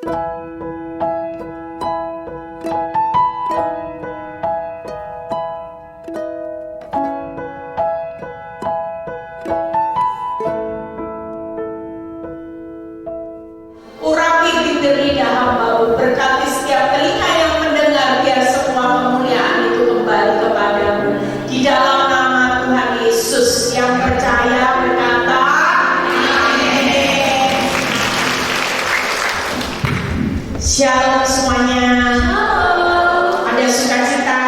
Urapi bibir lidah hamba-Mu, berkati setiap telinga yang mendengar, biar semua kemuliaan itu kembali kepadamu. Di dalam nama Tuhan Yesus, yang percaya berkata amin. Shalom semuanya. Ada sukacita?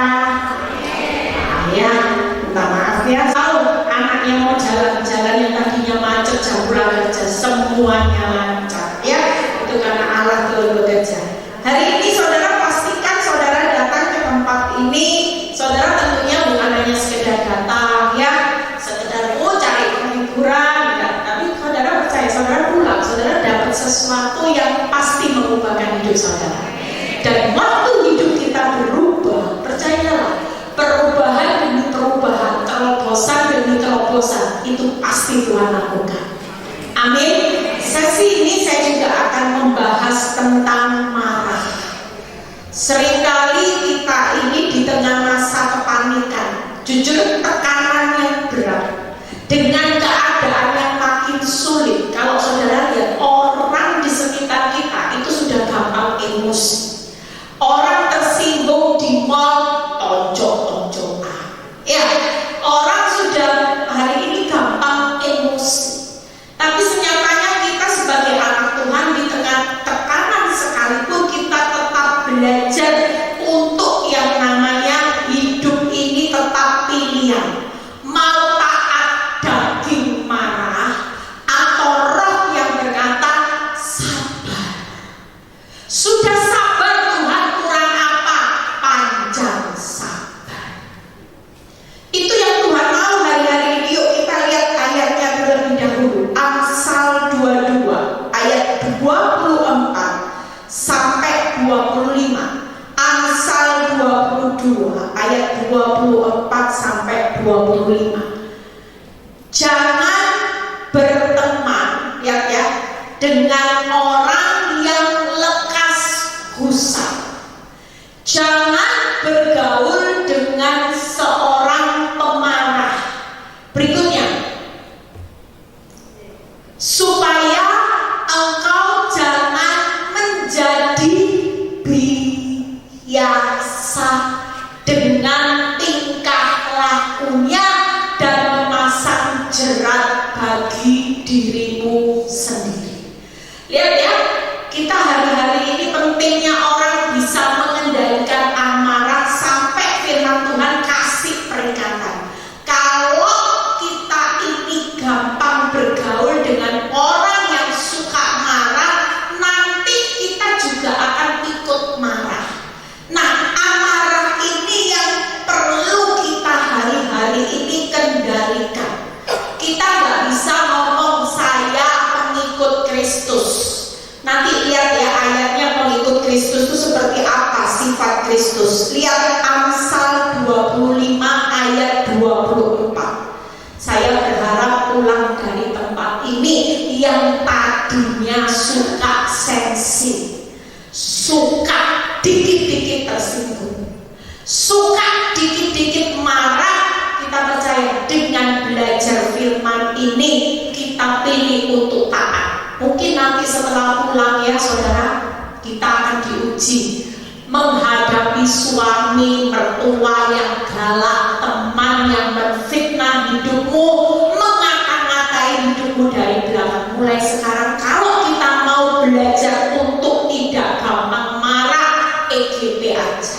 Ya, minta maaf ya. Tahu anaknya mau jalan-jalan yang tadinya macet jam pulang kerja, semuanya lancar ya. Itu karena Allah turun bekerja. Hari ini saudara pastikan saudara datang ke tempat ini. Saudara tentunya bukan hanya sekedar datang ya, sekedar cari penghiburan ya. Tapi saudara percaya, saudara pulang, saudara dapat sesuatu yang pasti mengubahkan hidup saudara. Dan waktu hidup kita berubah, percayalah, perubahan demi perubahan, terobosan demi terobosan, itu pasti Tuhan lakukan. Amin. Sesi ini saya juga akan membahas tentang marah. Seringkali kita ini di tengah masa kepanikan, jujur tekanannya berat, dengan keadaan yang makin sulit. Kalau saudara lihat orang di sekitar kita itu sudah gampang emosi. Orang tersinggung di mall, tonjok-tonjokan. Ya, orang sudah hari ini gampang emosi. Tapi senyatanya kita sebagai anak Tuhan di tengah tekanan sekalipun kita tetap belajar untuk yang namanya hidup ini tetap pilihan. Mau taat daging marah atau roh yang berkata sabar. Sudah sabar Tuhan, kurang apa? Panjang sabar. Itu yang Tuhan mau hari-hari ini. Yuk kita lihat ayatnya terlebih dahulu. Amsal 22 ayat 24 sampai 25. Amsal 22 ayat 24 sampai 25. Jangan berteman ya dengan orang yang lekas gusar. Jangan bergaul dengan seorang pemarah. Berikutnya, supaya engkau jangan menjadi biasa dengan tingkah lakunya dan memasang jerat bagi dirimu sendiri. Lihat ya, kita hari-hari ini pentingnya orang bisa mengendalikan amarah sampai firman Tuhan kasih peringatan. Kalau kita ini gampang bergaul dengan orang yang suka marah, nanti kita juga akan ikut marah. Nah, amarah ini yang perlu kita hari-hari ini kendalikan. Kita nggak bisa ngomong saya pengikut Kristus. Nanti lihat ya ayatnya, pengikut Kristus itu seperti apa sifat Kristus. Lihat Amsal 25 ayat 24. Saya berharap pulang dari tempat ini yang tadinya suka sensi, suka dikit-dikit tersinggung, suka dikit-dikit marah, kita percaya dengan belajar firman ini kita pilih untuk taat. Mungkin nanti setelah pulang ya saudara, kita akan diuji menghadapi suami mertua yang galak, teman yang menfitnah hidupmu, mengata-ngatai hidupmu dari belakang. Mulai sekarang kalau kita mau belajar untuk tidak gampang marah, EGP aja.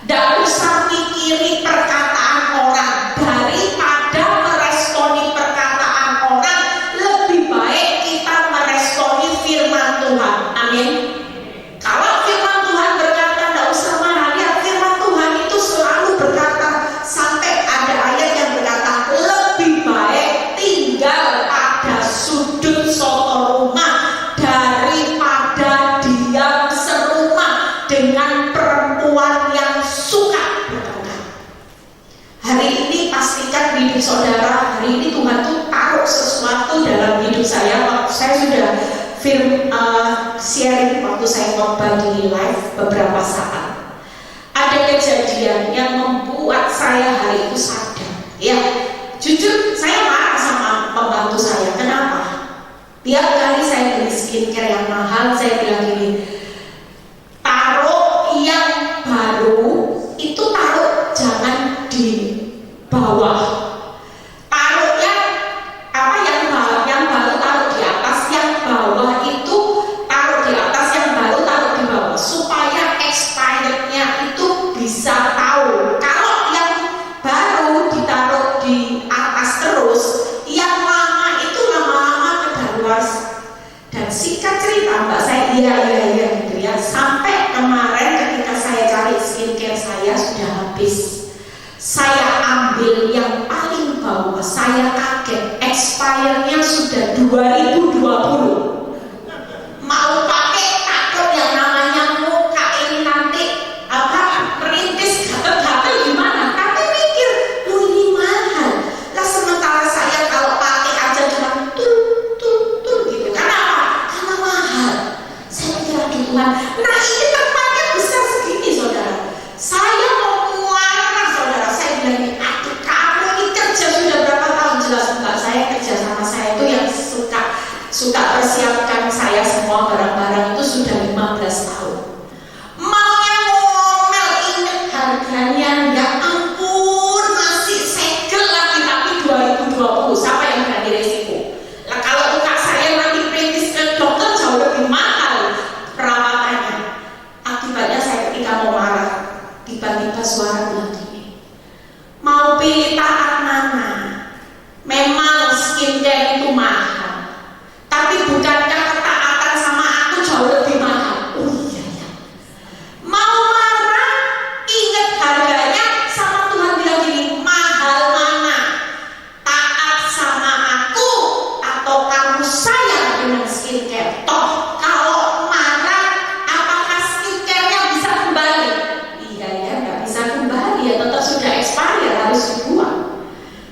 Tidak usah mikiri perkataan orang. Daripada meresponi perkataan orang, lebih baik kita meresponi firman Tuhan. Amin. Kalau firman Tuhan berkata tidak usah marah, lihat firman Tuhan itu selalu berkata sharing waktu saya khotbah di live beberapa saat. Ada kejadian yang membuat saya hari itu sadar. Ya, jujur saya marah sama pembantu saya. Kenapa? Tiap kali saya beli skincare yang mahal, saya bilang gini, taruh yang baru itu taruh jangan di bawah, taruh yang baru taruh di atas, yang bawah itu taruh di atas, yang baru taruh di bawah, supaya expirednya itu bisa tahu. Kalau yang baru ditaruh di atas terus, yang lama itu lama-lama kedaluarsa. Dan singkat cerita mbak saya iya gitu ya, sampai kemarin ketika saya cari skincare saya sudah habis, saya ambil yang paling bawah, saya kaget expire-nya sudah 2020. Mau pakai takut yang namanya muka ini nanti merintis gatel-gatel gimana, tapi mikir lu ini mahal lah, sementara saya kalau pakai aja cuma tul gitu. Kenapa? Karena mahal. Saya pikir aduh Tuhan, nah ini tempatnya besar segini saudara, saya mau muara saudara. Saya bilang aduh kamu ini kerja sudah berapa tahun? Jelas enggak, saya kerja sama saya itu yang suka persiapkan saya semua barang-barang itu sudah 15 tahun. Maunya ngomel, inget harganya, ya ampun masih segel lagi, tapi 2020. Siapa yang berani resiko? Lah kalau muka saya nanti perintis ke dokter jauh lebih mahal perawatannya. Akibatnya saya ketika mau marah, tiba-tiba suara bilang gini, mau pilih taat mana? Memang skincare itu mahal, tapi bukankah ketaatan sama aku jauh lebih mahal? Oh iya ya. Mau marah, ingat harganya, sama Tuhan bilang gini, mahal mana? Taat sama aku atau kamu sayang dengan skincare? Toh kalau marah, apakah skincare-nya bisa kembali? Iya ya, nggak bisa kembali ya, tetap sudah expire, harus dibuang.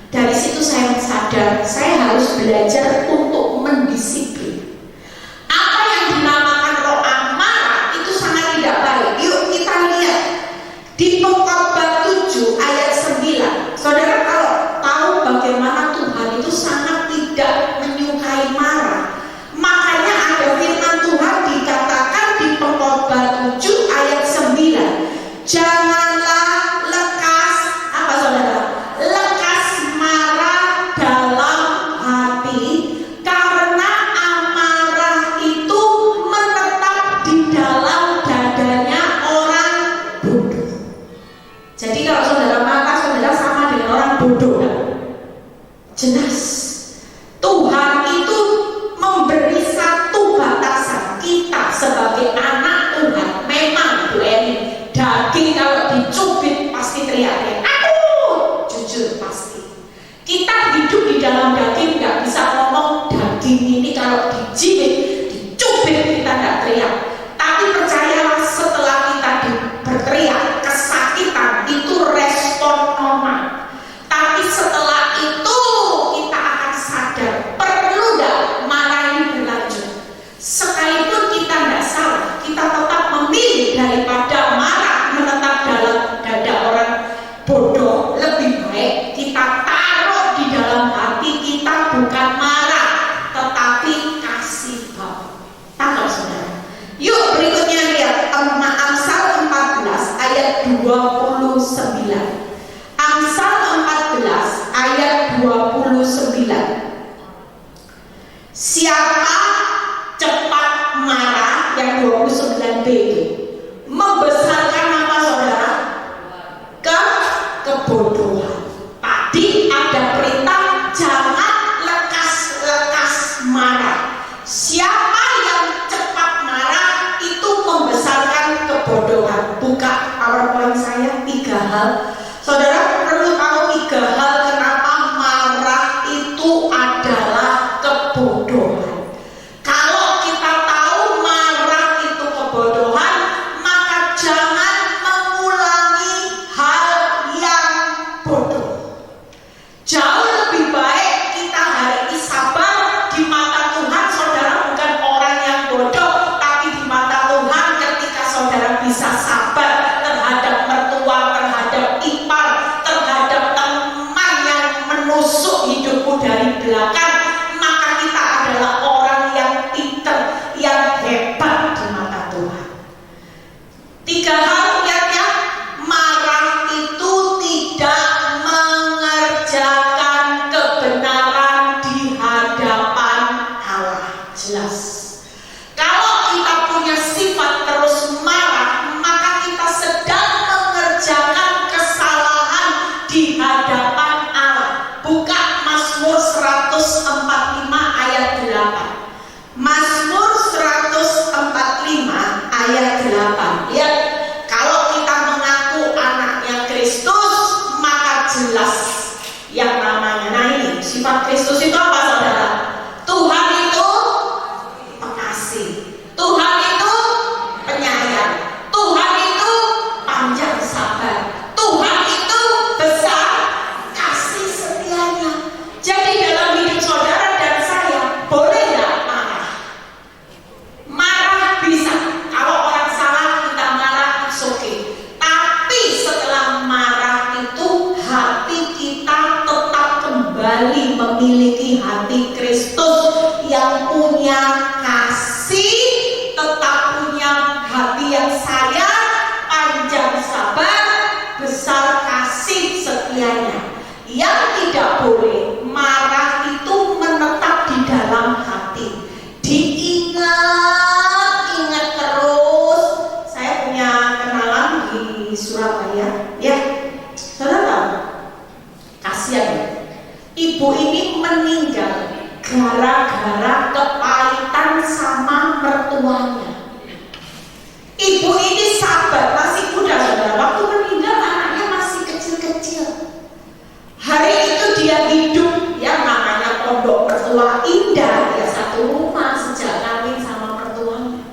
Dari situ saya sadar, saya harus belajar untuk mendisiplin. Apa yang dinamakan roh amarah itu sangat tidak baik. Yuk kita lihat di Pengkhotbah 7 ayat 9. Saudara kalau tahu bagaimana Tuhan itu sangat tidak menyukai marah, makanya ada firman Tuhan dikatakan di Pengkhotbah 7 ayat 9, janganlah lekas, apa saudara? Lekas marah dalam hati, karena amarah itu menetap di dalam dadanya orang bodoh. Jadi kalau saudara marah, saudara sama dengan orang bodoh kan? Jelas Tuhan itu memberi satu batasan. Kita sebagai anak Tuhan, memang Bu Eni, daging kalau dicubit pasti teriak-teriak, aduh, jujur pasti. Kita hidup di dalam daging, nggak bisa ngomong daging ini kalau dijimit, dicubit kita nggak teriak. Tapi percayalah, setelah kita berteriak, kesakitan itu respon normal. Tapi setelah itu kita akan sadar, perlu nggak marah ini berlanjut. Sekalipun kita nggak salah, kita tetap memilih daripada marah menetap dalam dada orang bodoh. Lebih baik kita taruh di dalam hati kita, bukan marah, tetapi kasih Bapa. Tangkap saudara. Yuk berikutnya lihat Amsal 14 ayat 29. Amsal 14 ayat 29. Siapa cepat marah, yang 29b itu membesarkan apa saudara? Kebodohan. Tadi ada perintah jangan lekas-lekas marah. Siapa yang cepat marah itu membesarkan kebodohan. Buka PowerPoint saya, 3 hal. Saudara perlu tahu 3 hal kenapa marah itu adalah kebodohan. Kalau kita tahu marah itu kebodohan, maka jangan mengulangi hal yang bodoh. Jauh lebih baik kita hari ini sabar di mata Tuhan. Saudara bukan orang yang bodoh, tapi di belakang, maka kita adalah orang yang pintar, yang hebat di mata Tuhan. 3 hal lihatnya. Marah itu tidak mengerjakan kebenaran di hadapan Allah. Jelas. Kalau kita punya sifat terus marah, maka kita sedang mengerjakan kesalahan di hadapan Allah. Buka Mazmur 145 ayat 8. Mazmur 145 ayat 8. Lihat, kalau kita mengaku anaknya Kristus, maka jelas yang namanya. Nah ini, sifat Kristus itu apa saudara? Tuhan itu pengasih, Tuhan itu penyayang, Tuhan itu panjang sabar, Tuhan itu besar kasih setianya. Jadi dalam hidup saudara dan saya, boleh nggak marah? Marah bisa. Kalau orang salah kita marah, it's okay. Tapi setelah marah itu hati kita tetap kembali memiliki hati Kristus yang punya kasih, tetap punya hati yang sayang, panjang sabar, besar kasih setianya. Yang tidak boleh, marah itu menetap di dalam hati, diingat terus. Saya punya kenalan di Surabaya, ya, saudara tahu? Kasihan, ibu ini meninggal gara-gara kepahitan sama mertuanya. Ibu ini sabar, masih muda saudara. Waktu meninggal anaknya masih kecil-kecil. Hari itu dia hidup, ya namanya pondok mertua indah, ya satu rumah sejak kawin sama mertuanya.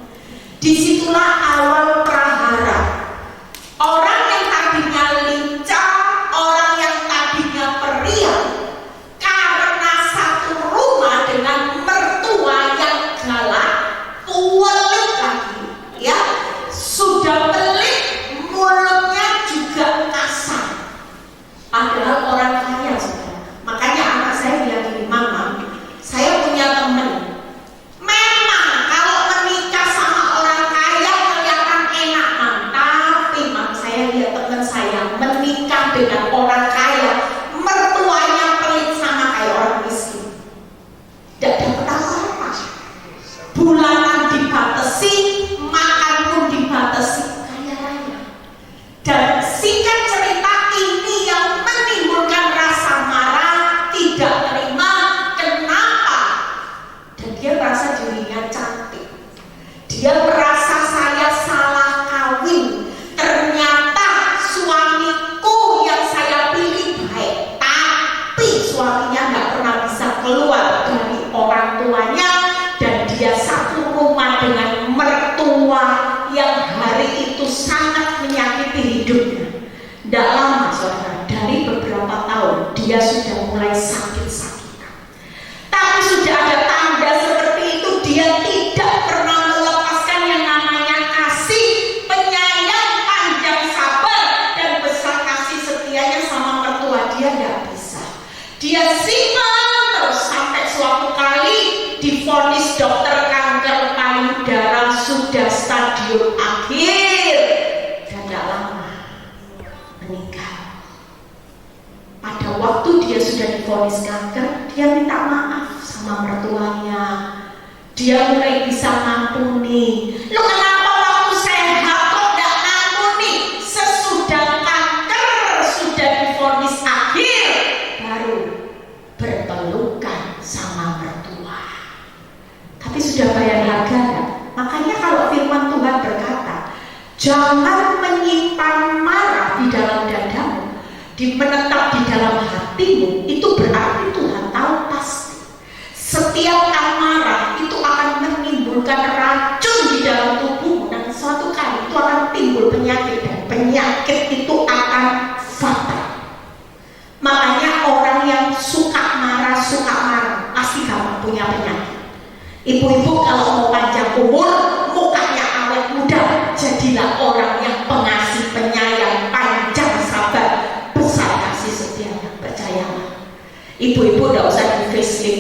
Disitulah awal prahara. Orang yang tadinya lincah, orang yang tadinya periang, karena satu rumah dengan mertua yang galak, pelit lagi, ya, sudah pelit, mulutnya juga kasar. Padahal orang kaya, saudara. Makanya anak saya bilang gini, Mama, saya punya teman. Memang kalau menikah sama orang kaya kelihatan enak, Mam. Tapi Mam, saya lihat teman saya menikah dengan orang kaya, mertuanya pelit sama kayak orang miskin. Tidak dapat apa-apa. Bulanan dibatasi, makan pun dibatasi, kaya raya. Dan singkat cerita, ini yang menimbulkan rasa marah, tidak terima. Kenapa? Dan dia merasa dirinya cantik. Dia merasa saya salah kawin. Ternyata suamiku yang saya pilih baik, tapi suaminya nggak pernah bisa keluar dari orang tuanya, dan dia satu rumah dengan mertua yang hari itu sangat menyakiti hidupnya. Tidak lama saudara, dari beberapa tahun dia sudah mulai sakit-sakitan. Tapi sudah ada tanda seperti itu, dia tidak pernah melepaskan yang namanya kasih, penyayang, panjang sabar, dan besar kasih setianya sama mertua. Dia tidak bisa. Dia simpan terus sampai suatu kali divonis dokter kanker payudara sudah stadium akhir, dan tidak lama meninggal. Pada waktu dia sudah divonis kanker, dia minta maaf sama mertuanya. Dia mulai bisa ngampuni. Lu kenapa waktu sehat kok gak ngampuni? Sesudah kanker, sudah divonis akhir, baru berpelukan sama mertua. Tapi sudah bayar harga gak? Makanya kalau firman Tuhan berkata, jangan menyimpan marah di dalam dadamu, menetap di dalam hatimu, itu berarti Tuhan tahu pasti setiap amarah itu akan menimbulkan racun di dalam tubuhmu, dan suatu kali itu akan timbul penyakit, dan penyakit itu akan fatal. Makanya orang yang suka marah pasti gampang punya penyakit. Ibu-ibu kalau mau panjang umur, mukanya awet muda, jadilah orang yang pengasih, penyayang, panjang sabar, besar kasih setianya. Percayalah, ibu-ibu tidak usah di facelift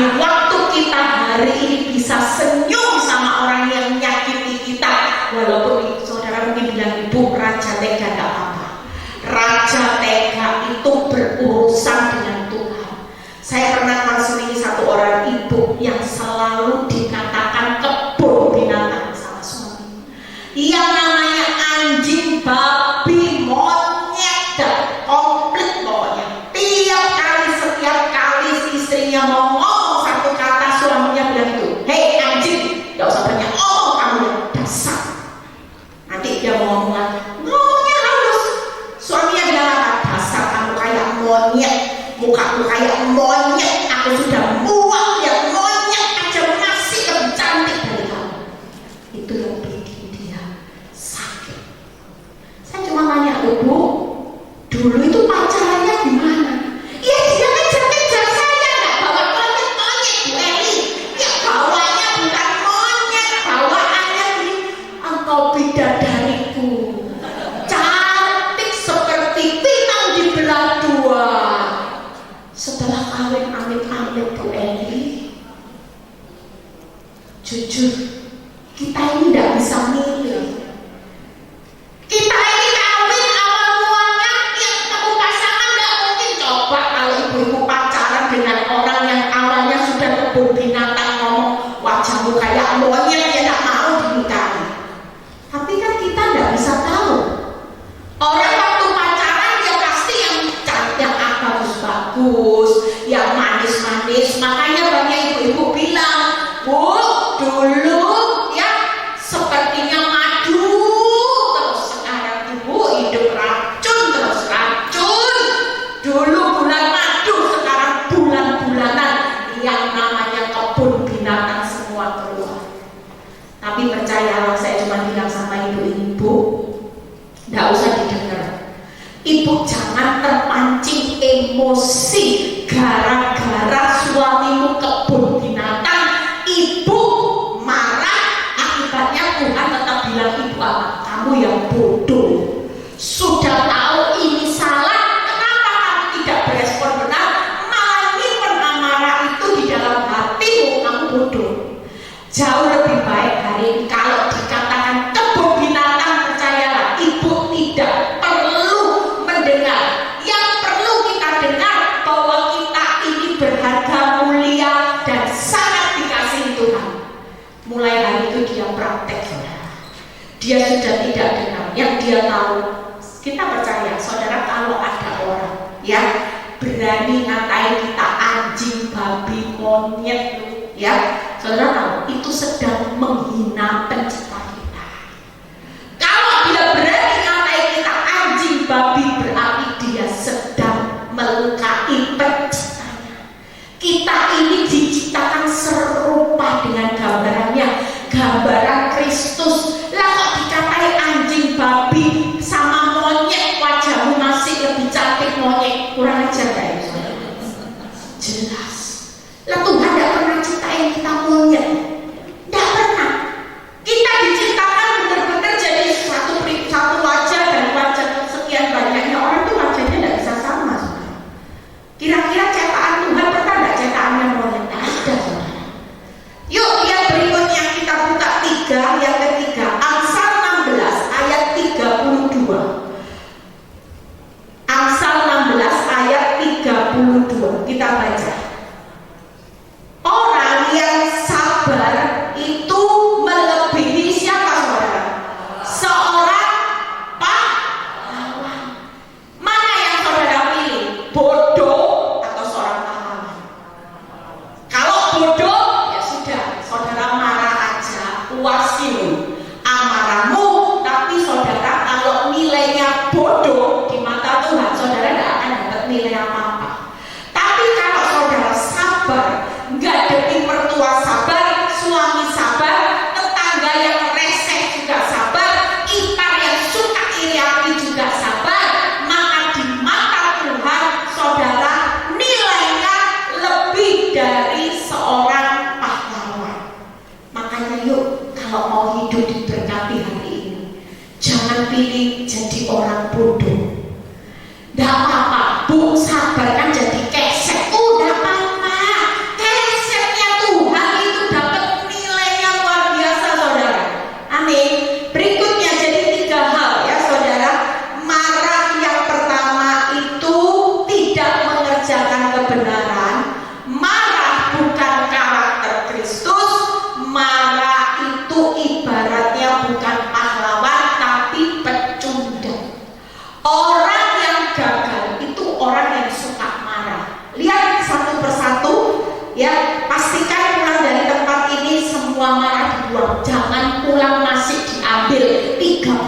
Tapi waktu kita hari ini bisa senyum sama orang yang menyakiti kita, walaupun saudara mungkin bilang, ibu raja tega gak apa-apa. Raja tega itu berurusan dengan Tuhan. Saya pernah konseling satu orang ibu yang selalu dikatakan kebun binatang sama suami. Yang namanya anjing, babi, monyet, dan komplit pokoknya. Setiap kali istrinya mau ngomong satu kata, suaminya bilang itu, hei anjing, gak usah banyak ngomong kamu ya, dasar. Nanti dia mau ngomong lagi, ngomongnya halus. Suaminya bilang apa? Dasar kamu kayak monyet, mukamu kayak monyet, aku sudah muak ya, monyet aja masih lebih cantik dari kamu. Itu yang bikin dia sakit. Saya cuma tanya, ibu, dulu itu pacarannya gimana? Ya dia kejar-kejar saya, nggak bawa monyet-monyet, Bu Eli. Ya bawanya bukan monyet, bawaannya ini, engkau bidadariku, cantik seperti bintang di belah dua. Setelah kawin amit-amit Bu Eli, jujur kita ini nggak bisa milih. Kita ini kawin awal mulanya yang ketemu pasangan nggak mungkin. Coba kalau ibu-ibu pacaran dengan orang yang awalnya sudah kebun binatang, ngomong wajahmu kayak monyet, ya nggak mau dinikahi. Tapi kan kita nggak bisa tahu. Orang waktu pacaran dia pasti yang cantik, yang bagus-bagus, yang manis-manis. Makanya banyak ibu-ibu bilang, Bu, dulu ya sepertinya madu, terus sekarang ibu hidup racun, terus racun. Dulu bulan madu, sekarang bulan-bulanan yang namanya kebun binatang semua keluar. Tapi percayalah, saya cuma bilang sama ibu-ibu, nggak usah didengar. Ibu jangan terpancing emosi gara-gara suamimu kebun binatang. Ibu marah, akibatnya Tuhan tetap bilang ibu apa? Kamu yang bodoh. Sudah tahu ini salah, kenapa kamu tidak berespon benar? Malah nyimpen amarah itu di dalam hatimu, kamu bodoh. Jauh lebih baik hari ini kalau dikatakan kebun binatang, percayalah ibu tidak perlu mendengar. Yang perlu kita dengar bahwa kita ini berharga, mulia, dan sangat dikasihi Tuhan. Mulai hari itu dia praktek, saudara. Dia sudah tidak dengar. Yang dia tahu, kita percaya, saudara, kalau ada orang ya berani ngatain kita anjing, babi, monyet, ya, saudara tahu itu sedang menghina pencipta kita. Kalau dia berani ngatain kita anjing, babi, berarti dia sedang melukai penciptanya. Kita ini diciptakan serupa dengan gambarannya, gambaran Kristus. Lah kok dikatai anjing, babi, sama monyet, wajahmu masih lebih cantik monyet, kurang ajar gak ya? Jelas. Lah Tuhan gak pernah ciptain kita monyet, gak pernah. Kita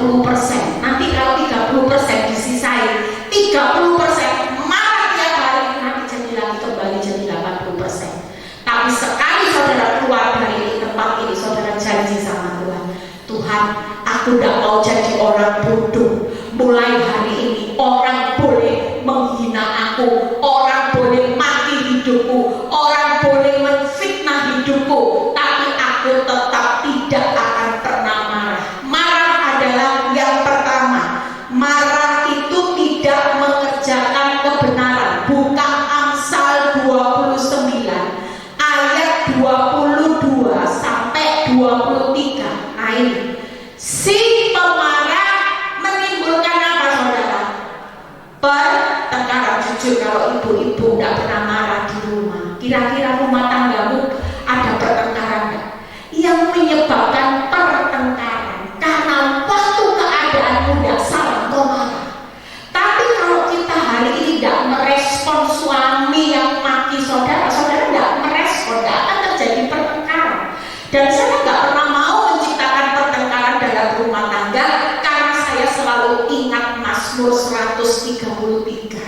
30%. Nanti kalau 30% disisain 30% marah tiap hari, nanti jadi lagi kembali jadi 80%. Tapi sekali saudara keluar dari tempat ini, saudara janji sama Tuhan, Tuhan, aku tidak mau jadi orang bodoh. Mulai hari ini orang boleh menghina aku, orang boleh mati hidupku, orang boleh menfitnah hidupku, tapi aku tetap tidak akan pernah marah. Marah adalah yang pertama. Marah itu tidak mengerjakan kebenaran. Buka Amsal 29 ayat 22 sampai 23. Nah ini, si pemarah menimbulkan apa saudara? Pertengkaran. Jujur kalau ibu-ibu tidak pernah marah di rumah, kira-kira rumah tanggamu ada pertengkaran enggak? Yang menyebabkan pertengkaran karena waktu keadaanmu tidak salah kau marah. Tapi kalau kita hari ini tidak merespon suami yang maki saudara, saudara tidak merespon, tidak akan terjadi pertengkaran. Dan saya nggak pernah mau menciptakan pertengkaran dalam rumah tangga, karena saya selalu ingat Mazmur 133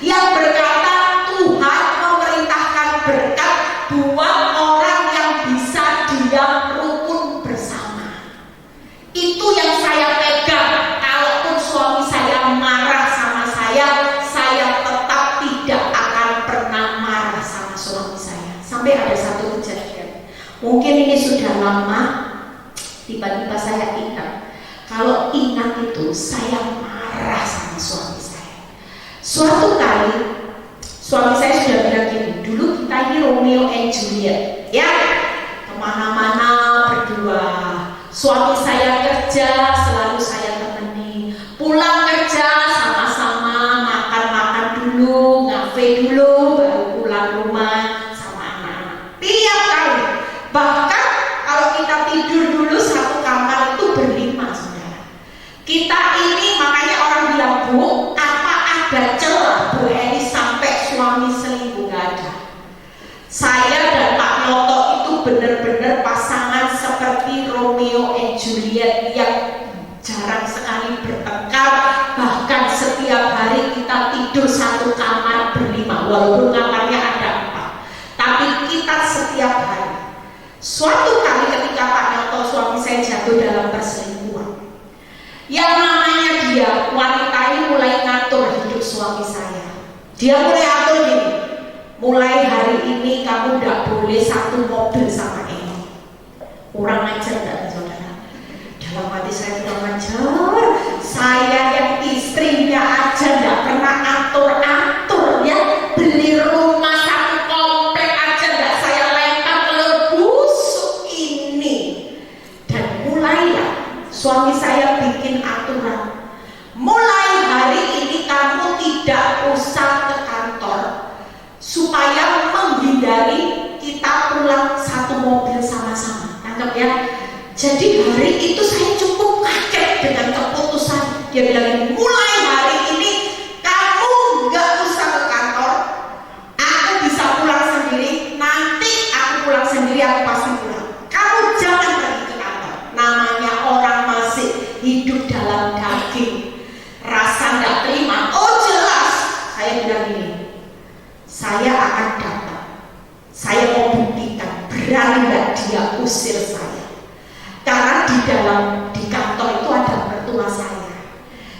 yang berkata, Tuhan memerintahkan berkat buat orang yang bisa diam rukun bersama. Itu yang saya pegang. Kalaupun suami saya marah sama saya tetap tidak akan pernah marah sama suami saya. Sampai ada satu kejadian, mungkin ini sudah lama, tiba-tiba saya ingat. Kalau ingat itu, saya marah sama suami saya. Suatu kali suami saya sudah bilang gini, dulu kita ini Romeo and Juliet, ya, kemana-mana berdua. Suami saya kerja, selalu saya temani. Pulang kerja sama-sama, makan-makan dulu, ngafe dulu, baru pulang rumah sama anak-anak. Tiap kali, bahkan kalau kita tidur dulu satu kamar itu berlima, saudara. Kita ini makanya orang bilang, Bu, apa ada celah Bu Eni sampai suami selingkuh? Gak ada. Saya dan Pak Nyoto itu benar-benar pasangan seperti Romeo and Juliet yang jarang sekali bertengkar. Bahkan setiap hari kita tidur satu kamar berlima, walaupun kamarnya ada 4, tapi kita setiap hari. Suatu kali ketika Pak Nyoto suami saya jatuh dalam perselingkuhan, yang namanya dia, wanita ini mulai ngatur hidup suami saya. Dia mulai atur gini, mulai hari ini kamu tidak boleh satu mobil sama ini. Kurang ajar tidak saudara? Dalam hati saya kurang ajar. Saya yang istrinya aja tidak pernah atur-atur, ya. Beli rumah satu komplek aja tidak saya lempar telur busuk ini. Dan mulailah suami saya bikin aturan. Mulai hari ini kamu tidak usah ke kantor, supaya menghindari kita pulang satu mobil sama-sama. Tangkap ya. Jadi hari itu saya cukup kaget dengan keputusan. Dia bilang, mulai hari ini kamu nggak usah ke kantor, aku bisa pulang sendiri. Nanti aku pulang sendiri, aku pasti pulang. Kamu jangan pergi ke kantor. Namanya orang masih hidup dalam daging, rasa nggak terima. Oh jelas, saya bilang ini, saya akan datang. Saya mau buktikan, berani nggak dia usir saya. Karena di kantor itu ada mertua saya.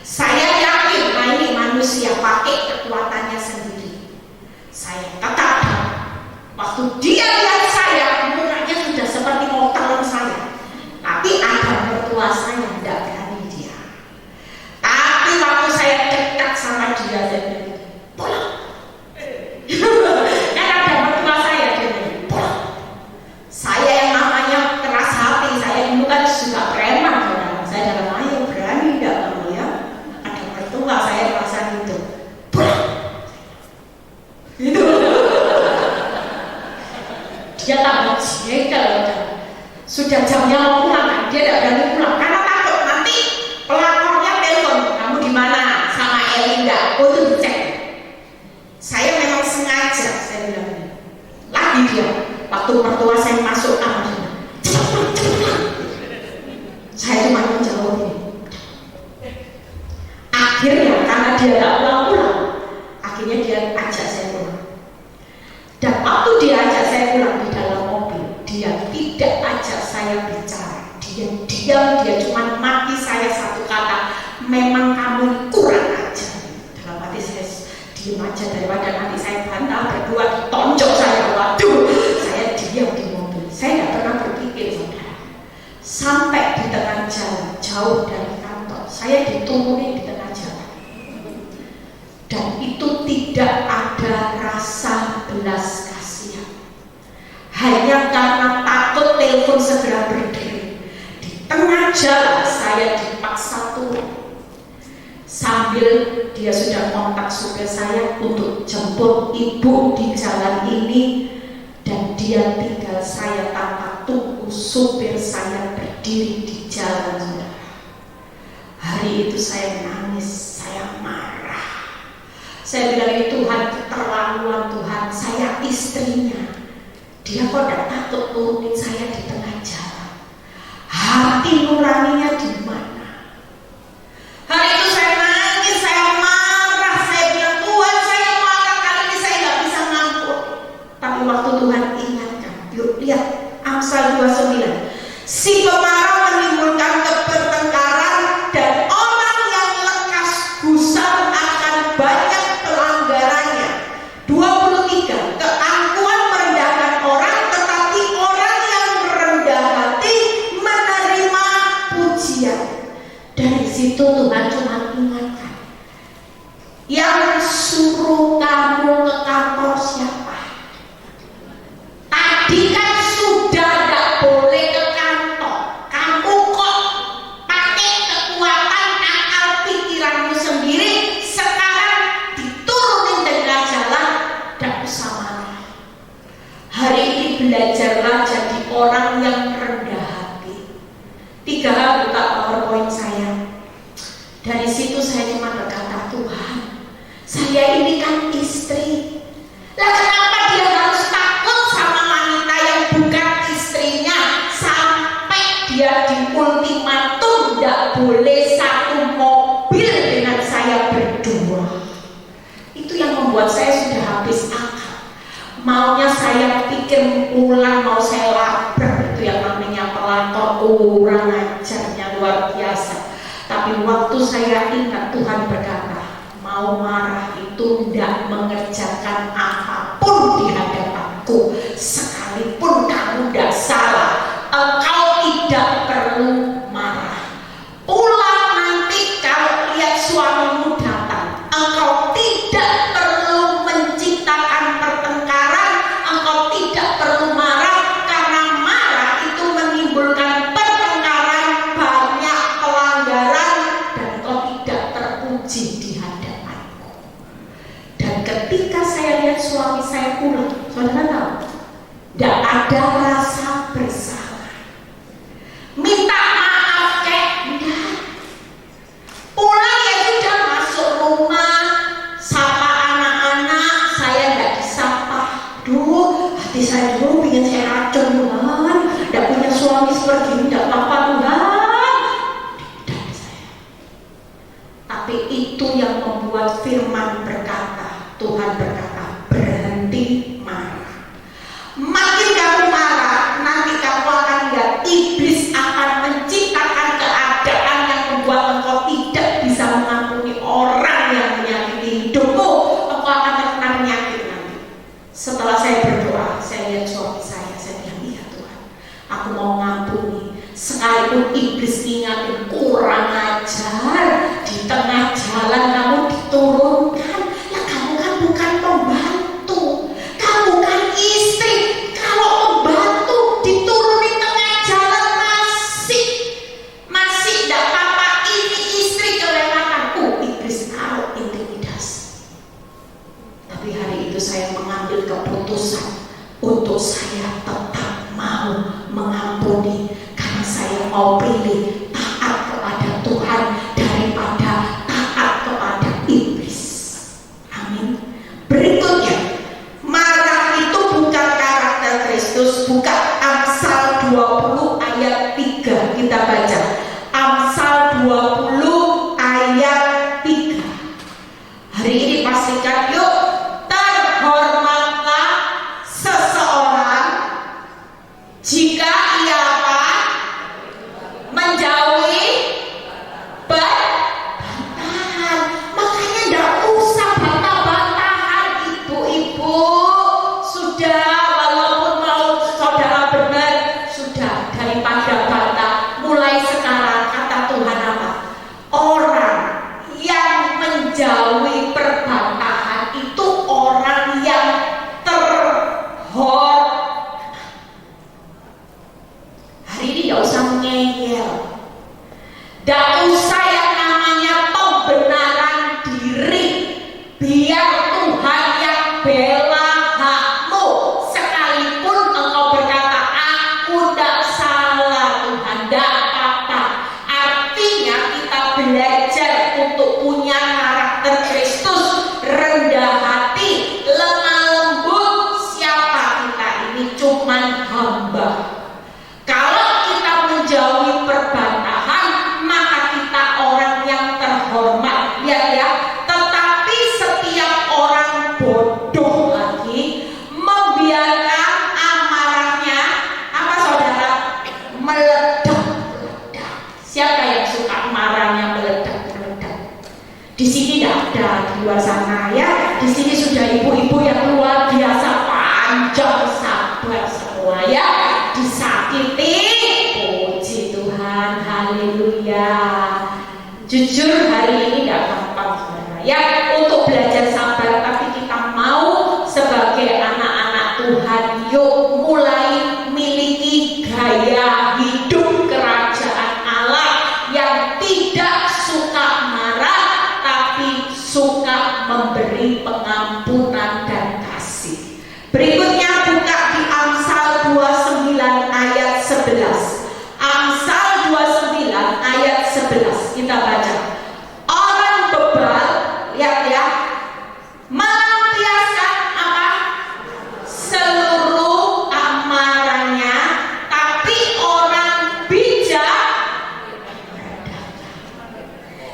Saya yakin, nah ini manusia pakai kekuatannya sendiri. Saya tetap. Waktu dia lihat saya, mukanya sudah seperti mau telan saya. Tapi ada mertua saya, tidak berani dia. Tapi waktu saya dekat sama dia, saya bilang, pulang. Kan ada mertua saya, dia bilang, pulang. Saya yang namanya keras hati, saya dulu kan suka preman, saudara. Saya dalam ayo berani tidak kamu ya? Ada mertua saya merasa gitu, pulang. Itu. Dia tambah jengkel, sudah jamnya mau pulang kan? Dia tidak berani pulang karena takut nanti pelapornya telepon, kamu di mana? Sama Elinda. Oh itu dicek. Saya memang sengaja, saya bilang lagi dia. Waktu mertua saya masuk kamar, saya cuma menjawab ini, dia tidak ajak saya bicara. Dia diam, dia cuma mati saya satu kata, memang kamu kurang ajar. Dalam hati saya diam aja daripada nanti saya bantah berdua ditonjok saya. Waduh, saya diam di mobil. Saya tidak pernah berpikir, saudara. Sampai di tengah jalan, jauh dari kantor, saya diturunin di tengah jalan. Dan itu tidak ada rasa belas kasihan. Hanya karena takut telepon segera berdering. Di tengah jalan saya dipaksa turun. Sambil dia sudah kontak supir saya untuk jemput ibu di jalan ini. Dan dia tinggal saya tanpa tunggu supir saya berdiri di jalan, saudara. Hari itu saya nangis, saya marah. Saya bilang, Tuhan, keterlaluan Tuhan, saya istrinya. Dia kok tidak takut turunin saya di tengah jalan. Hati nuraninya di mana? Hari itu saya nangis, saya marah. Saya bilang, Tuhan, saya marah, kali ini saya nggak bisa ngampun. Tapi waktu Tuhan ingatkan, yuk lihat Amsal 29. Si pemarah menimbulkan pertengkaran dan orang yang lekas gusar akan banyak pelanggarannya. 23. Keangkuhan merendahkan orang, tetapi orang yang rendah hati menerima pujian. Dari situ Tuhan cuma ingatkan, yang suruh kamu ke kantor siapa? Tadi kan sudah tidak boleh ke kantor. Kamu kok pakai kekuatan akal pikiranmu sendiri. Sekarang diturunin dari jalan, tidak usah marah. Hari ini belajarlah jadi orang yang rendah hati. 3 hal buka PowerPoint saya. Dari situ saya cuma berkata, Tuhan, saya ini kan istri. Lah kenapa dia harus takut sama wanita yang bukan istrinya? Sampai dia diultimatum tidak boleh satu mobil dengan saya berdua. Itu yang membuat saya sudah habis akal. Maunya saya pikir ulang, mau saya labrak. Itu yang namanya pelakor, kurang ajarnya luar biasa. Tapi waktu saya ingat Tuhan berkata, mau marah itu tidak mengerjakan apapun di hadapanku. Sekalipun kamu tidak salah, engkau tidak perlu marah. Pulang nanti kalau lihat suamimu datang, engkau tidak perlu menciptakan pertengkaran, engkau tidak perlu marah, karena marah itu menimbulkan pertengkaran, banyak pelanggaran, dan engkau tidak terpuji di hadapanku. Dan ketika saya lihat suami saya pulang, saudara tahu, tidak ada rasa bersalah. Minta maaf kayak enggak. Pulang ya sudah, masuk rumah, sapa anak-anak, saya tidak disapa. Duh, hati saya dulu ingin saya racun, Tuhan. Tidak punya suami seperti ini, tidak apa-apa, Tuhan. Tidak saya. Tapi itu yang membuat firman berkata, Tuhan berkata, berhenti marah. Makin kamu marah, nanti kamu akan lihat iblis akan menciptakan keadaan yang membuat engkau tidak bisa mengampuni orang yang menyakiti hidupmu. Engkau akan terkena penyakit nanti. Setelah saya berdoa, saya lihat suami saya bilang, iya Tuhan, aku mau ngampuni. Sekalipun iblis ingatin kurang ajar, di tengah jalan kamu diturunkan. Ya kamu kan bukan pembantu, kamu kan istri. Kalau pembantu diturunin tengah jalan masih tidak apa-apa, ini istri kelewatan. Iblis taruh intimidasi. Tapi hari itu saya mengambil keputusan untuk saya tetap mau mengampuni, karena saya mau pilih taat kepada Tuhan daripada taat kepada iblis. Amin. Berikutnya, marah itu bukan karakter Kristus. Bukan Amsal 20 ayat 3, kita baca Amsal 20 ayat 3. Hari ini pastikan yuk, terhormatlah seseorang Jika ia apa? Menjauhi bantahan. Makanya tidak usah bantah-bantahan ibu-ibu. Sudah, walaupun mau saudara benar, sudah, daripada bantah. Mulai sekarang kata Tuhan apa? Orang yang menjauhi perbantahan itu orang yang terhormat. Hari ini tidak usah ngeyel, tidak usah yang namanya pembenaran diri. Biar Tuhan yang bela hakmu. Sekalipun engkau berkata aku tidak salah Tuhan, tidak apa-apa. Artinya kita belajar untuk punya karakter Kristus, rendah hati, lemah lembut. Siapa kita ini? Cuman hamba. Kalau kita menjauhi perbantahan, maka kita orang yang terhormat. Lihat ya. Tetapi setiap orang bodoh lagi membiarkan amarahnya apa saudara? Meledak-ledak. Siapa yang suka marahnya meledak-ledak? Di sini tidak ada, di luar sana ya. Di sini sudah ibu-ibu yang luar biasa panjang sabar semua ya. Disakiti, puji Tuhan, haleluya. Jujur hari ini tidak gampang saudara ya untuk belajar sabar, tapi kita mau sebagai anak-anak Tuhan, yuk mulai miliki gaya hidup kerajaan Allah yang tidak suka marah, tapi suka memberi pengampunan dan kasih. Berikutnya buka di Amsal 29 ayat 11. Amsal 29 ayat 11 kita baca. Orang bebal, lihat ya, melampiaskan apa? Seluruh amarahnya, tapi orang bijak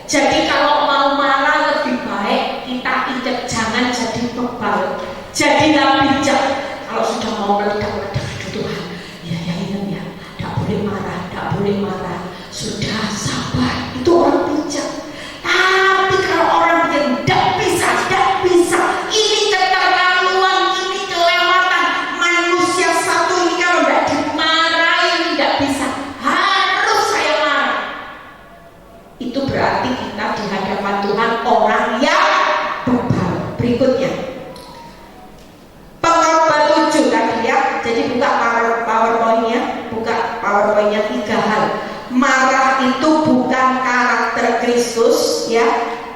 jadi kalau mau marah lebih baik kita ingat jangan jadi bebal, jadilah bijak. Kalau sudah mau meledak-ledak, aduh Tuhan, ya ingat ya, tidak boleh marah, tidak boleh marah. Sudah sabar, itu orang bijak. Tapi kalau orang yang tidak bisa, ini keterlaluan, ini kelewatan. Manusia satu ini kalau tidak dimarahin tidak bisa, harus saya marah. Itu berarti kita di hadapan Tuhan orang yang bebal. Berikutnya Pengkhotbah 7 tadi ya. Jadi buka powerpointnya 3 hal. Marah itu bukan karakter Kristus ya.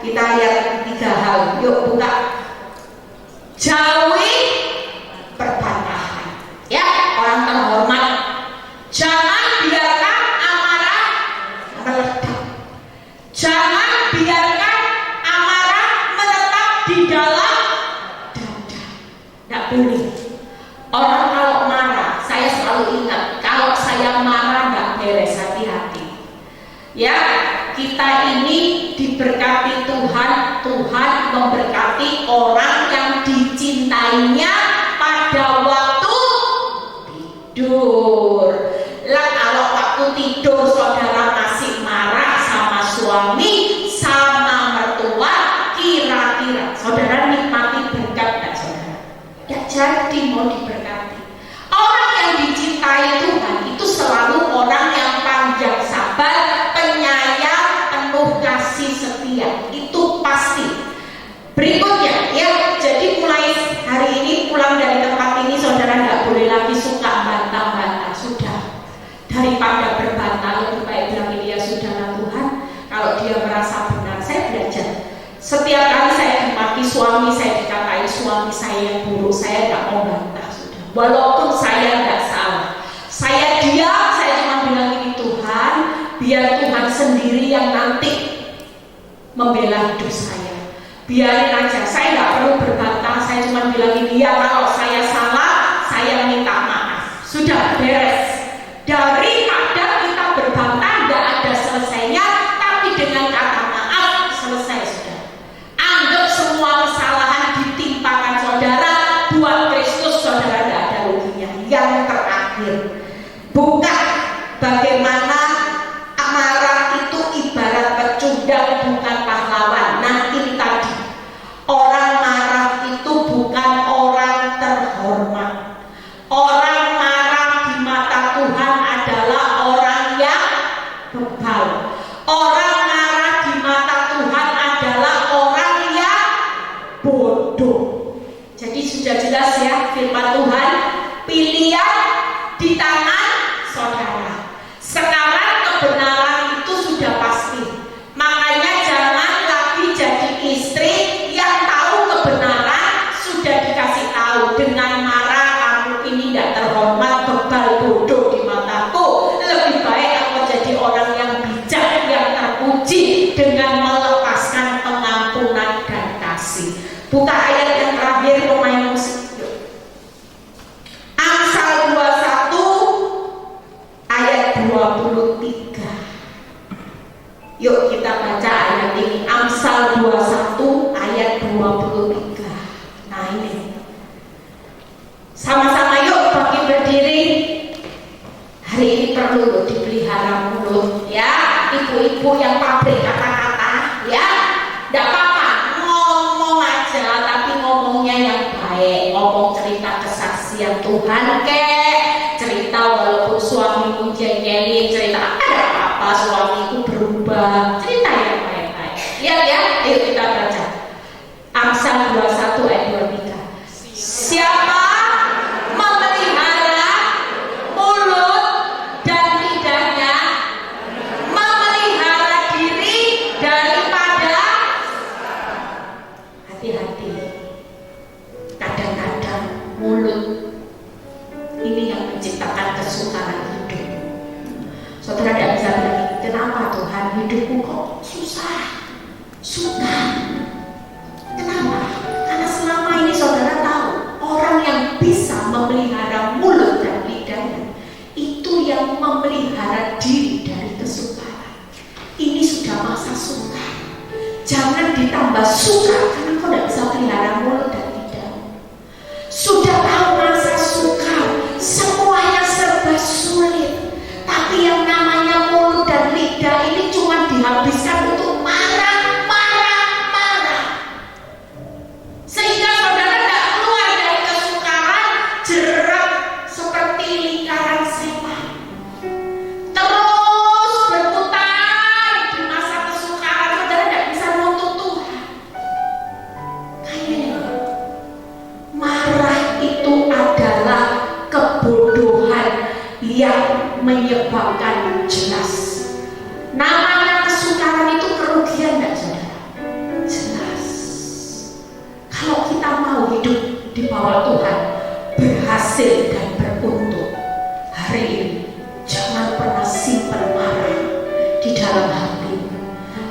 Kita lihat 3 hal. Yuk buka. Jauhi perbantahan ya, orang terhormat. Jangan biarkan amarah meledak. Jangan biarkan amarah menetap di dalam dada. Tidak boleh. Orang kalau marah, saya selalu ingat, kalau saya marah tidak beres, hati-hati. Ya, kita ini diberkati Tuhan. Tuhan memberkati orang yang dicintainya pada waktu tidur. Lah kalau waktu tidur saudara masih marah sama suami, sama mertua, kira-kira saudara nikmati berkat tak saudara? Tidak jadi mau diberkati. Orang yang dicintai Tuhan itu selalu orang yang panjang sabar, penyayang, penuh kasih setia. Itu pasti. Berikutnya ya, jadi mulai hari ini pulang dari tempat ini saudara tidak boleh lagi suka bantah-bantah. Sudah, daripada berbantah lebih baik bilang ini ya sudahlah Tuhan. Kalau dia merasa benar, saya belajar. Setiap kali saya dimaki suami, saya dikatain suami saya yang buruk, saya tidak mau bantah sudah. Walaupun saya tidak salah, saya diam, saya cuma bilang ini Tuhan, biar Tuhan sendiri yang nanti membela hidup saya. Biarin aja, saya nggak perlu berbantah, saya cuma bilang ini ya kalau saya salah, saya minta maaf. Sudah beres. Daripada kita berbantah tidak ada selesainya, tapi dengan kata maaf selesai sudah. Anggap semua kesalahan ditimpakan saudara, buat Kristus saudara tidak ada ruginya. Yang terakhir, Bukan bagaimana amarah itu ibarat pecundang, bukan pahlawan. Nah ini tadi, orang marah itu bukan orang terhormat. Orang marah di mata Tuhan adalah orang yang bebal. Orang marah di mata Tuhan adalah orang yang bodoh. Jadi sudah jelas ya firman Tuhan, pilihan di tangan saudara. Sekarang kebenaran itu sudah pasti. Makanya jangan lagi jadi istri yang tahu kebenaran sudah dikasih tahu dengan marah, kamu ini tidak terhormat, bebal, bodoh di mataku. Lebih baik aku jadi orang yang bijak, yang terpuji dengan melepaskan pengampunan dan kasih. Buka ayat yang terakhir, pemain musik. Amsal 21 ayat 23. Yuk kita baca ayat ini. Amsal 21 ayat 23. Nah ini, sama-sama yuk bagi berdiri. Hari ini perlu dipelihara mulut ya, ibu-ibu yang pabrik kata-kata ya. Tidak apa-apa, ngomong aja, tapi ngomongnya yang baik. Ngomong cerita kesaksian Tuhan kek, cerita walaupun suamimu jengkelin, cerita ada apa suamiku berubah, cerita yang baik-baik. Lihat ya, ayo kita baca Amsal 21 ayat 23. Siapa memelihara mulut dan lidahnya, memelihara diri daripada. Hati-hati, kadang-kadang mulut ini yang menciptakan kesukaran hidup. Saudara tidak bisa bilang, kenapa Tuhan hidupku kok susah, suka. Kenapa? Karena selama ini saudara tahu, orang yang bisa memelihara mulut dan lidahnya itu yang memelihara diri dari kesukaran. Ini sudah masa suka. Jangan ditambah suka karena kau tidak bisa pelihara mulut dan lidah. Sudah tahu masa suka, semuanya serba sulit. Tapi yang namanya mulut dan lidah ini cuma dihabiskan untuk marah. Sehingga saudara tidak keluar dari kesukaran, jerat seperti lingkaran setan. Terus berputar di masa kesukaran, saudara tidak bisa nuntut Tuhan. Kayaknya marah itu adalah kebodohan yang menyebabkan jelas. Namanya kesukaran itu kerugian tidak saudara? Jelas. Kalau kita mau hidup di bawah Tuhan, berhasil dan beruntung, hari ini jangan pernah simpan marah di dalam hati.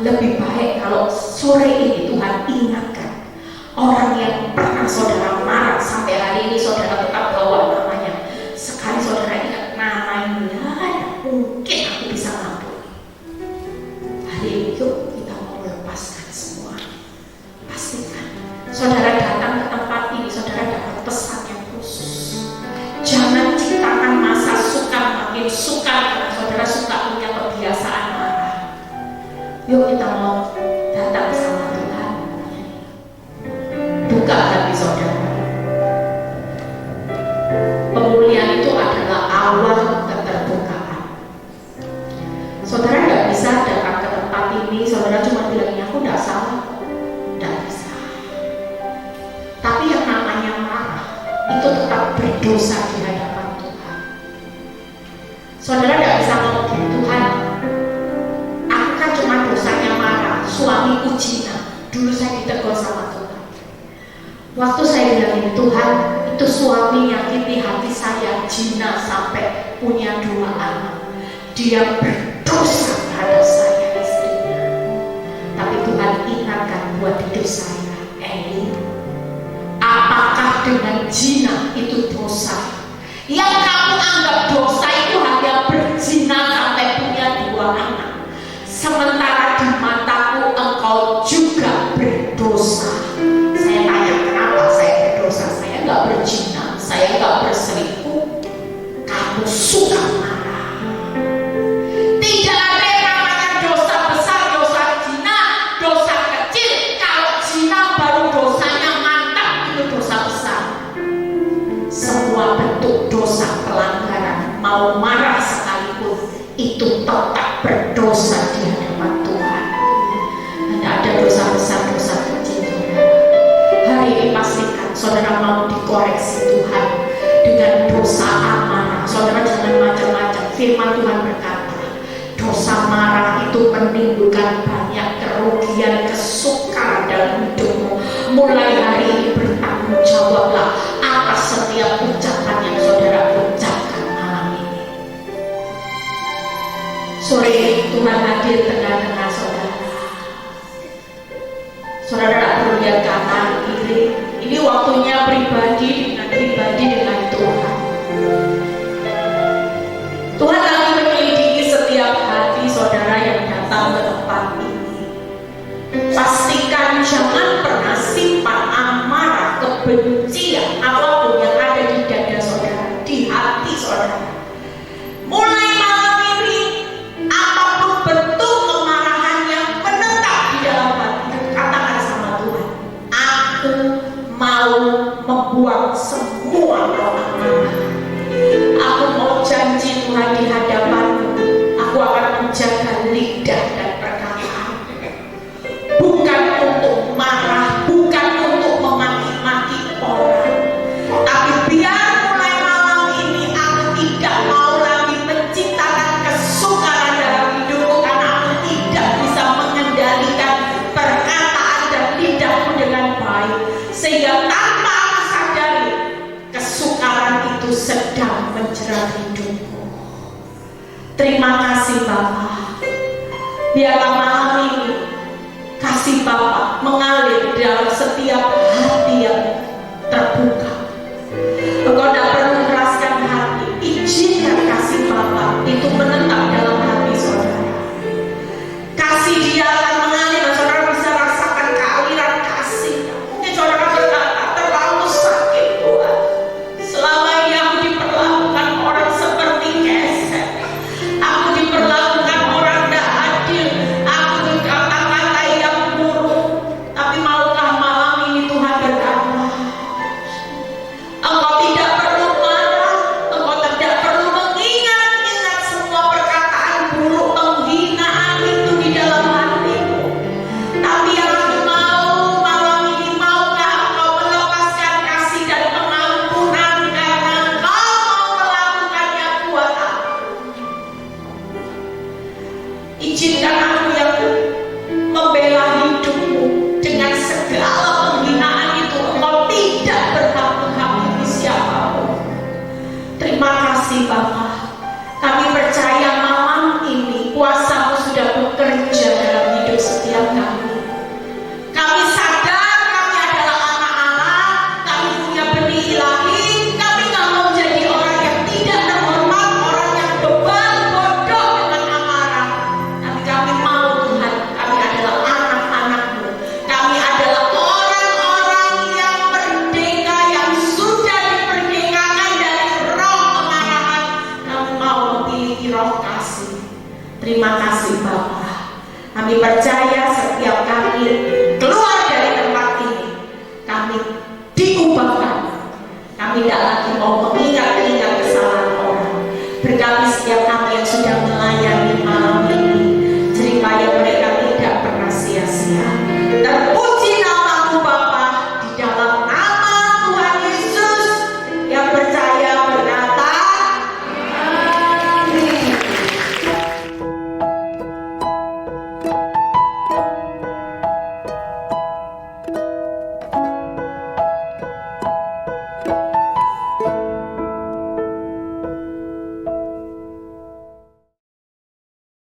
Lebih baik kalau sore ini Tuhan ingatkan orang yang pernah saudara marah sampai hari ini saudara tetap bawa namanya. Sekali saudara ingat namanya, mungkin aku bisa ngampuni. Hari ini yuk kita mau melepaskan semua. Pastikan saudara datang ke tempat ini, saudara dapat pesan yang khusus. Jangan ciptakan masa suka makin suka karena saudara suka punya kebiasaan marah. Yuk kita mau datang sama Tuhan. Buka hati saudara. Pemulihan itu adalah awal keterbukaan. Saudara tidak bisa datang ke tempat ini, saudara cuma bilang, aku tidak salah. Tidak bisa. Tapi yang namanya marah itu tetap berdosa di hadapan Tuhan. Saudara tidak bisa ngomong, Tuhan, aku kan cuma dosanya marah, suamiku zina. Dulu saya ditegur sama Tuhan. Waktu saya bilang, Tuhan, itu suami nyakiti hati saya, zina sampai punya 2 anak. Dia berdosa terhadap saya, istrinya. Tapi Tuhan ingatkan buat hidup saya, Eli, apakah dengan zina itu dosa? Yang kamu anggap dosa itu hanya berzina sampai punya 2 anak. Sementara di mataku engkau juga berdosa. Saya tanya, kenapa saya berdosa? Saya nggak berzina, saya nggak berselingkuh. Kamu suka marah. mau marah sekalipun, itu tetap berdosa di hadapan Tuhan. Tidak ada dosa besar, dosa kecil, saudara. Hari ini pastikan saudara mau dikoreksi Tuhan dengan dosa amarah. Saudara jangan macam-macam. Firman Tuhan berkata, dosa marah itu menimbulkan banyak kerugian, kesukaran dalam hidupmu. Mulai hari ini bertanggung jawablah atas setiap ucapan yang saudara ucapkan malam ini. Sore Tuhan hadir tengah-tengah saudara. Saudara tak perlu lihat kanan kiri. Ini waktunya pribadi dengan Tuhan. Tuhan lagi menyelidiki setiap hati saudara yang datang ke tempat ini. Pastikan jangan pernah simpan amarah, kebencian, apapun yang ada di dada saudara, di hati saudara. Mulai malam ini, apapun bentuk kemarahan yang menetap di dalam hati, katakan sama Tuhan, aku mau membuang semua roh amarah. Aku mau janji Tuhan di hadapanmu, aku akan menjaga lidah dan perkataan. Bukan untuk marah, bukan untuk memaki-maki orang, tapi biar mulai malam ini aku tidak mau lagi menciptakan kesukaran dalam hidupku, karena aku tidak bisa mengendalikan perkataan dan lidahku dengan baik, sehingga tanpa aku sadari kesukaran itu sedang menjerat hidupku. Terima kasih Bapa. Biarlah malam ini kasih Bapa mengalir dalam setiap hati yang terbuka. Engkau tidak perlu keraskan hati, izinkan kasih Bapa itu menetap dalam hati saudara. Kasih dia akan mengalir dan saudara bisa rasakan kealiran kasih. Mungkin saudara berkata, terlalu sakit Tuhan, selama ini aku diperlakukan orang seperti keset, aku diperlakukan orang tidak adil, aku dikata-kata yang buruk. Tapi maukah malam ini Tuhan berkata, engkau tidak perlu marah, engkau tidak perlu mengingat-ingat semua perkataan buruk, penghinaan itu di dalam hatimu. Tapi yang aku mau malam ini, maukah engkau melepaskan kasih dan pengampunan, karena engkau mau melakukannya buat aku. Izinkan aku yang membela hidupmu dengan segala penghinaan itu. Engkau tidak berhak menghakimi siapapun. Terima kasih Bapa. Kami percaya malam ini kuasa-Mu sudah bekerja dalam hidup setiap kami. Kami sadar kami adalah anak Allah, kami punya benih ilahi. Kami nggak mau jadi orang yang tidak terhormat, orang yang bebal, bodoh dengan amarah. Tapi kami mau Tuhan, kami adalah anak-anak-Mu. Kami adalah orang-orang yang merdeka, yang sudah diperdekakan dari roh kemarahan. Kami mau memiliki roh kasih. Terima kasih Bapa. Kami percaya setiap kami keluar dari tempat ini, kami diubahkan. Kami tidak lagi mau mengingat-ingat kesalahan orang. Berkati setiap kami yang sudah melayani malam ini.